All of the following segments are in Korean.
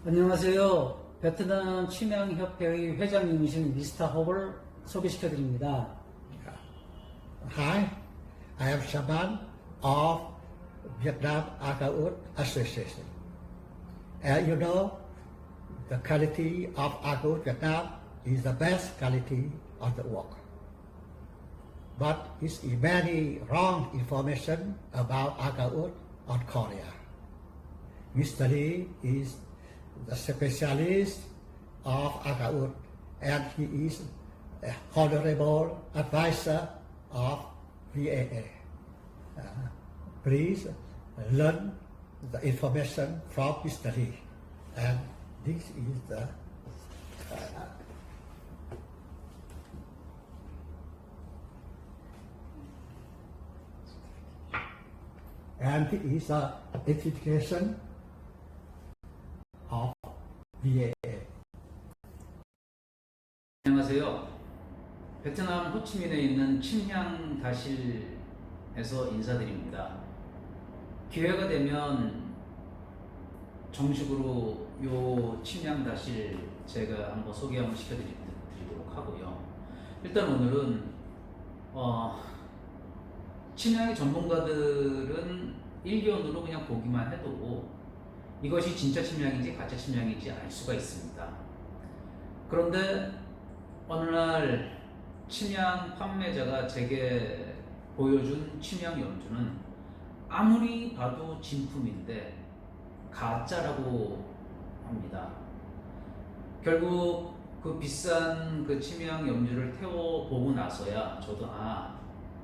안녕하세요. 베트남 침향협회의 회장님이신 미스터 홉을 소개시켜드립니다. Hi, I am Shaban of Vietnam Agaut Association. And you know, the quality of Agaut Vietnam is the best quality of the work. But it's many wrong information about Agaut on Korea. Mr. Lee is the specialist of Agaut and he is a honorable advisor of VAA. Please learn the information from Mr. Lee. And this is the and this is the identification of VAA. 안녕하세요. 베트남 호치민에 있는 침향 다실에서 인사드립니다. 기회가 되면 정식으로 요 침향 다실 제가 한번 소개 한번 시켜드리도록 하고요. 일단 오늘은 침향의 전문가들은 일견으로 그냥 보기만 해도 이것이 진짜 침향인지 가짜 침향인지 알 수가 있습니다. 그런데 어느 날 침향 판매자가 제게 보여준 침향 염주는 아무리 봐도 진품인데 가짜라고 합니다. 결국 그 비싼 그 침향 염주를 태워보고 나서야 저도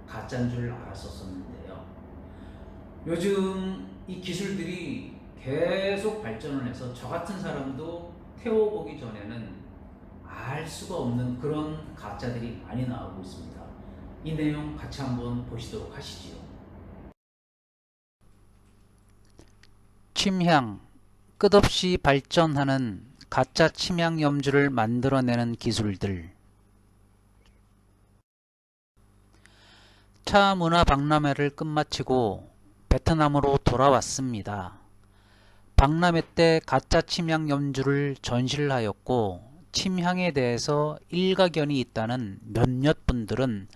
가짜인 줄 알았었는데요. 요즘 이 기술들이 계속 발전을 해서 저 같은 사람도 태워보기 전에는 알 수가 없는 그런 가짜들이 많이 나오고 있습니다. 이 내용 같이 한번 보시도록 하시지요. 침향, 끝없이 발전하는 가짜 침향 염주를 만들어내는 기술들. 차 문화 박람회를 끝마치고 베트남으로 돌아왔습니다. 박람회 때 가짜 침향 염주를 전시를 하였고 침향에 대해서 일가견이 있다는 몇몇 분들은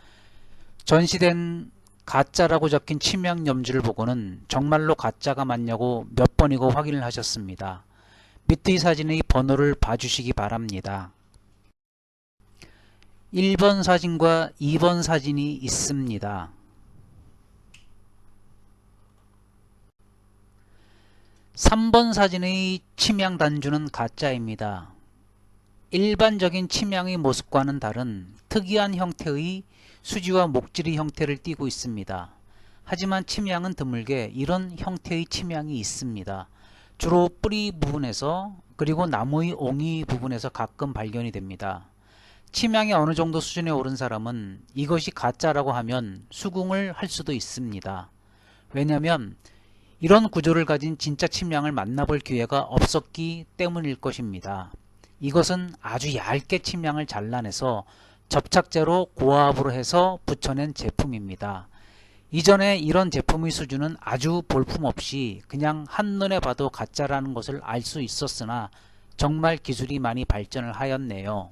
전시된 가짜라고 적힌 침향 염주를 보고는 정말로 가짜가 맞냐고 몇 번이고 확인을 하셨습니다. 밑의 사진의 번호를 봐주시기 바랍니다. 1번 사진과 2번 사진이 있습니다. 3번 사진의 침향 단주는 가짜입니다. 일반적인 침향의 모습과는 다른 특이한 형태의 수지와 목질의 형태를 띠고 있습니다. 하지만 침향은 드물게 이런 형태의 침향이 있습니다. 주로 뿌리 부분에서 그리고 나무의 옹이 부분에서 가끔 발견이 됩니다. 침향이 어느 정도 수준에 오른 사람은 이것이 가짜라고 하면 수긍을 할 수도 있습니다. 왜냐하면 이런 구조를 가진 진짜 침향을 만나볼 기회가 없었기 때문일 것입니다. 이것은 아주 얇게 침향을 잘라내서 접착제로 고압으로 해서 붙여낸 제품입니다. 이전에 이런 제품의 수준은 아주 볼품없이 그냥 한눈에 봐도 가짜라는 것을 알 수 있었으나 정말 기술이 많이 발전을 하였네요.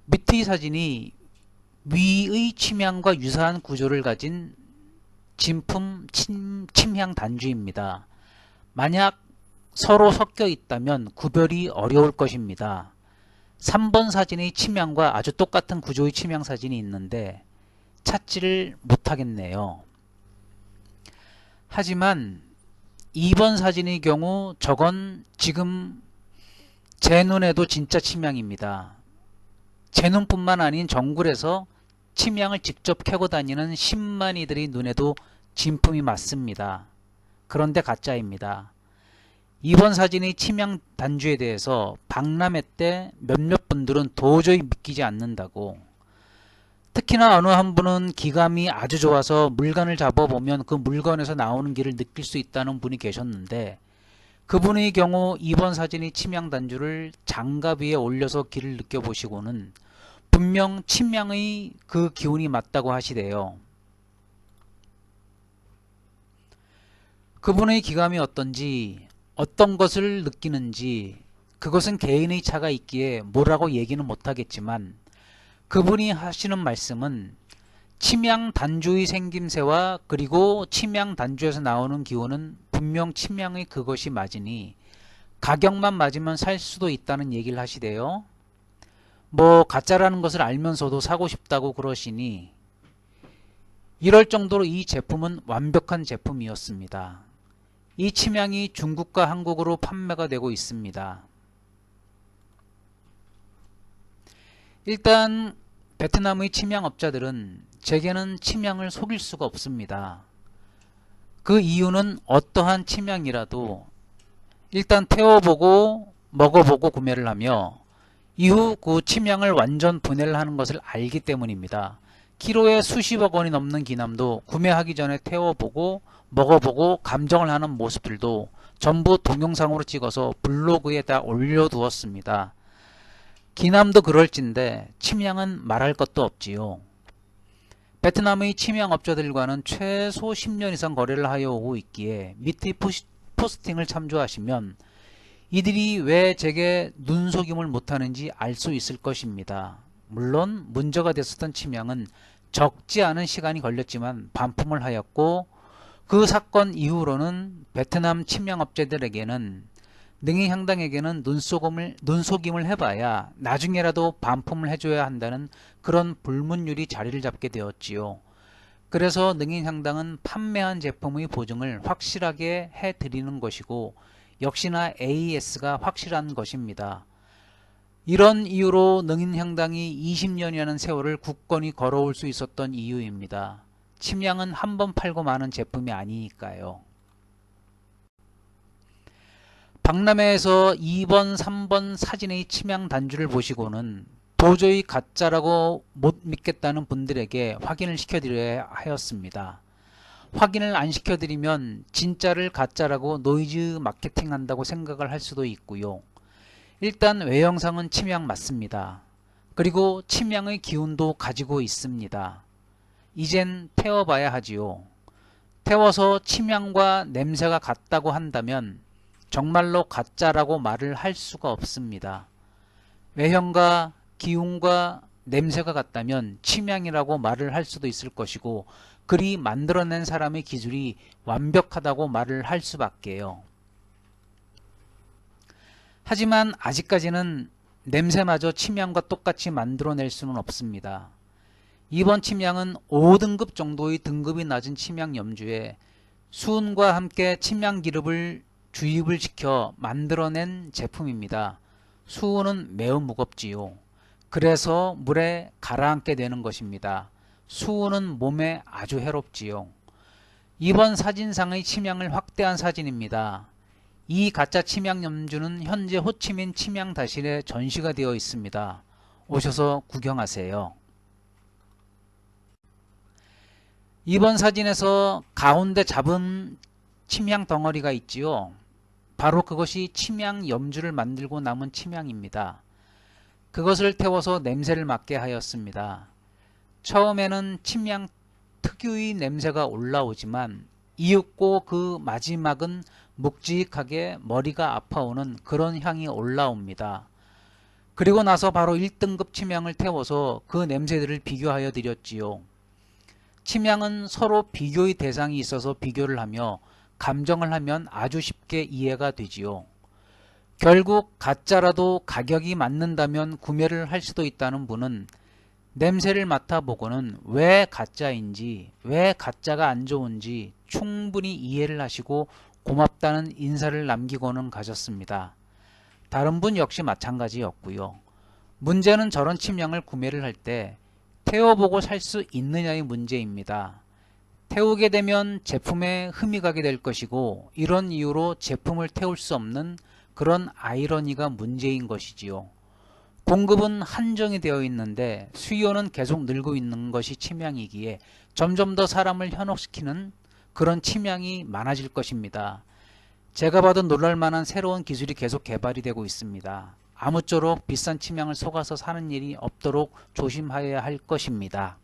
밑의 사진이 위의 침향과 유사한 구조를 가진 진품 침향 단주입니다. 만약 서로 섞여 있다면 구별이 어려울 것입니다. 3번 사진의 침향과 아주 똑같은 구조의 침향 사진이 있는데 찾지를 못하겠네요. 하지만 2번 사진의 경우 저건 지금 제 눈에도 진짜 침향입니다. 제 눈뿐만 아닌 정글에서 침향을 직접 캐고 다니는 10만이들의 눈에도 진품이 맞습니다. 그런데 가짜입니다. 2번 사진의 침향 단주에 대해서 박람회 때 몇몇 분들은 도저히 믿기지 않는다고, 특히나 어느 한 분은 기감이 아주 좋아서 물건을 잡아보면 그 물건에서 나오는 길을 느낄 수 있다는 분이 계셨는데 그분의 경우 2번 사진의 침향 단주를 장갑 위에 올려서 길을 느껴보시고는 분명 침향의 그 기운이 맞다고 하시대요. 그분의 기감이 어떤지 어떤 것을 느끼는지 그것은 개인의 차가 있기에 뭐라고 얘기는 못하겠지만 그분이 하시는 말씀은 침양 단주의 생김새와 그리고 침양 단주에서 나오는 기운은 분명 침양의 그것이 맞으니 가격만 맞으면 살 수도 있다는 얘기를 하시대요. 뭐 가짜라는 것을 알면서도 사고 싶다고 그러시니 이럴 정도로 이 제품은 완벽한 제품이었습니다. 이 침양이 중국과 한국으로 판매가 되고 있습니다. 일단 베트남의 침양업자들은 제게는 침양을 속일 수가 없습니다. 그 이유는 어떠한 침양이라도 일단 태워보고 먹어보고 구매를 하며 이후 그 침양을 완전 분해를 하는 것을 알기 때문입니다. 키로에 수십억 원이 넘는 기남도 구매하기 전에 태워보고 먹어보고 감정을 하는 모습들도 전부 동영상으로 찍어서 블로그에 다 올려두었습니다. 기남도 그럴진데 침양은 말할 것도 없지요. 베트남의 침양업자들과는 최소 10년 이상 거래를 하여 오고 있기에 밑의 포스팅을 참조하시면 이들이 왜 제게 눈속임을 못하는지 알 수 있을 것입니다. 물론 문제가 됐었던 침양은 적지 않은 시간이 걸렸지만 반품을 하였고 그 사건 이후로는 베트남 침양업자들에게는 능이향당에게는 눈속임을 해봐야 나중에라도 반품을 해줘야 한다는 그런 불문율이 자리를 잡게 되었지요. 그래서 능인향당은 판매한 제품의 보증을 확실하게 해드리는 것이고 역시나 AS가 확실한 것입니다. 이런 이유로 능인향당이 20년이라는 세월을 굳건히 걸어올 수 있었던 이유입니다. 침양은 한 번 팔고 마는 제품이 아니니까요. 박람회에서 2번, 3번 사진의 침양 단주를 보시고는 도저히 가짜라고 못 믿겠다는 분들에게 확인을 시켜드려야 하였습니다. 확인을 안 시켜드리면 진짜를 가짜라고 노이즈 마케팅 한다고 생각을 할 수도 있고요. 일단 외형상은 침양 맞습니다. 그리고 침양의 기운도 가지고 있습니다. 이젠 태워봐야 하지요. 태워서 침양과 냄새가 같다고 한다면 정말로 가짜라고 말을 할 수가 없습니다. 외형과 기운과 냄새가 같다면 침양이라고 말을 할 수도 있을 것이고 그리 만들어낸 사람의 기술이 완벽하다고 말을 할 수밖에요. 하지만 아직까지는 냄새마저 침양과 똑같이 만들어낼 수는 없습니다. 이번 침양은 5등급 정도의 등급이 낮은 침양 염주에 수은과 함께 침양 기름을 주입을 시켜 만들어낸 제품입니다. 수은은 매우 무겁지요. 그래서 물에 가라앉게 되는 것입니다. 수은은 몸에 아주 해롭지요. 이번 사진상의 침양을 확대한 사진입니다. 이 가짜 침양 염주는 현재 호치민 침양다실에 전시가 되어 있습니다. 오셔서 구경하세요. 이번 사진에서 가운데 잡은 침양 덩어리가 있지요. 바로 그것이 침양 염주를 만들고 남은 침양입니다. 그것을 태워서 냄새를 맡게 하였습니다. 처음에는 침양 특유의 냄새가 올라오지만 이윽고 그 마지막은 묵직하게 머리가 아파오는 그런 향이 올라옵니다. 그리고 나서 바로 1등급 침양을 태워서 그 냄새들을 비교하여 드렸지요. 침양은 서로 비교의 대상이 있어서 비교를 하며 감정을 하면 아주 쉽게 이해가 되지요. 결국 가짜라도 가격이 맞는다면 구매를 할 수도 있다는 분은 냄새를 맡아보고는 왜 가짜인지, 왜 가짜가 안 좋은지 충분히 이해를 하시고 고맙다는 인사를 남기고는 가셨습니다. 다른 분 역시 마찬가지였고요. 문제는 저런 침양을 구매를 할 때 태워보고 살 수 있느냐의 문제입니다. 태우게 되면 제품에 흠이 가게 될 것이고 이런 이유로 제품을 태울 수 없는 그런 아이러니가 문제인 것이지요. 공급은 한정이 되어 있는데 수요는 계속 늘고 있는 것이 침양이기에 점점 더 사람을 현혹시키는 그런 침양이 많아질 것입니다. 제가 봐도 놀랄만한 새로운 기술이 계속 개발이 되고 있습니다. 아무쪼록 비싼 침양을 속아서 사는 일이 없도록 조심하여야 할 것입니다.